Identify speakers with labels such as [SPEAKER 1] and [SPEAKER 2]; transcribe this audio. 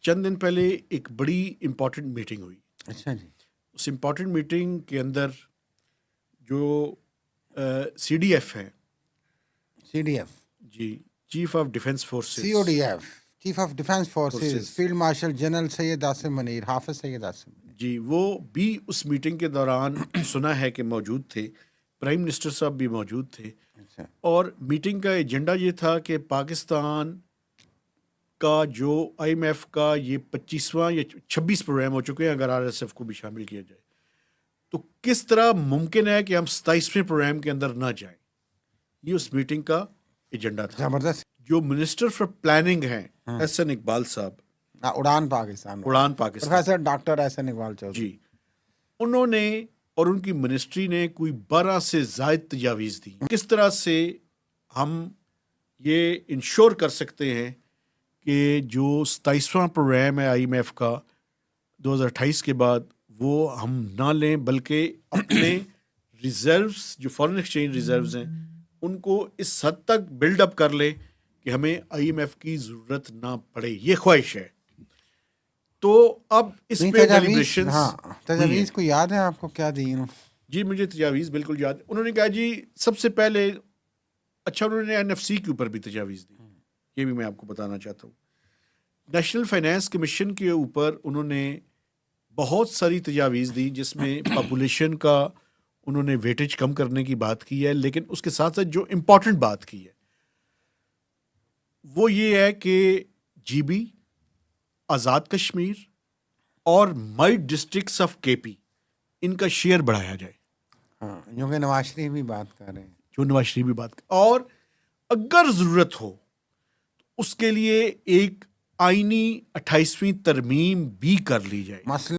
[SPEAKER 1] چند دن پہلے ایک بڑی امپورٹنٹ میٹنگ ہوئی.
[SPEAKER 2] اچھا جی.
[SPEAKER 1] اس امپورٹنٹ میٹنگ کے اندر جو سی ڈی ایف ہے,
[SPEAKER 2] سی ڈی ایف,
[SPEAKER 1] جی, chief of defence forces,
[SPEAKER 2] C O D F, chief of defence forces, field marshal general Syed Asim Munir, Hafiz Syed Asim Munir,
[SPEAKER 1] جی, وہ بھی اس میٹنگ کے دوران سنا ہے کہ موجود تھے. پرائم منسٹر صاحب بھی موجود تھے.
[SPEAKER 2] اچھا
[SPEAKER 1] اور میٹنگ کا ایجنڈا یہ تھا کہ پاکستان کا جو آئی ایم ایف کا یہ 25واں یا 26 پروگرام ہو چکے ہیں, اگر آر ایس ایف کو بھی شامل کیا جائے تو کس طرح ممکن ہے کہ ہم 27ویں پروگرام کے اندر نہ جائیں. یہ اس میٹنگ کا ایجنڈا تھا.
[SPEAKER 2] زبردست.
[SPEAKER 1] جو منسٹر فار پلاننگ ہیں ایس این اقبال صاحب,
[SPEAKER 2] اڑان پاکستان,
[SPEAKER 1] اڑان پاکستان,
[SPEAKER 2] پروفیسر ڈاکٹر احسن اقبال چودھری,
[SPEAKER 1] جی, انہوں نے اور ان کی منسٹری نے کوئی 12 سے زائد تجاویز دی. کس طرح سے ہم یہ انشور کر سکتے ہیں کہ جو 27واں پروگرام ہے آئی ایم ایف کا 2028 کے بعد وہ ہم نہ لیں, بلکہ اپنے ریزروز جو فارن ایکسچینج ریزروز ہیں ان کو اس حد تک بلڈ اپ کر لیں کہ ہمیں آئی ایم ایف کی ضرورت نہ پڑے. یہ خواہش ہے. تو اب اس پہ ڈیلیبریشنز,
[SPEAKER 2] تجاویز کو یاد ہے آپ کو کیا دی انہوں؟
[SPEAKER 1] جی, مجھے تجاویز بالکل یاد. انہوں نے کہا جی سب سے پہلے, اچھا, انہوں نے این ایف سی کے اوپر بھی تجاویز دی. یہ بھی میں آپ کو بتانا چاہتا ہوں. نیشنل فائنانس کمیشن کے اوپر انہوں نے بہت ساری تجاویز دی, جس میں پاپولیشن کا انہوں نے ویٹیج کم کرنے کی بات کی ہے, لیکن اس کے ساتھ ساتھ جو امپورٹنٹ بات کی ہے وہ یہ ہے کہ جی بی, آزاد کشمیر اور مائی ڈسٹرکٹس آف کے پی, ان کا شیئر بڑھایا جائے.
[SPEAKER 2] ہاں, جو کہ نواز شریف بھی بات کر رہے ہیں,
[SPEAKER 1] جو نواز شریف بھی بات کر, اور اگر ضرورت ہو اس کے لیے ایک آئینی 28ویں ترمیم بھی کر لی جائے.
[SPEAKER 2] مسئلہ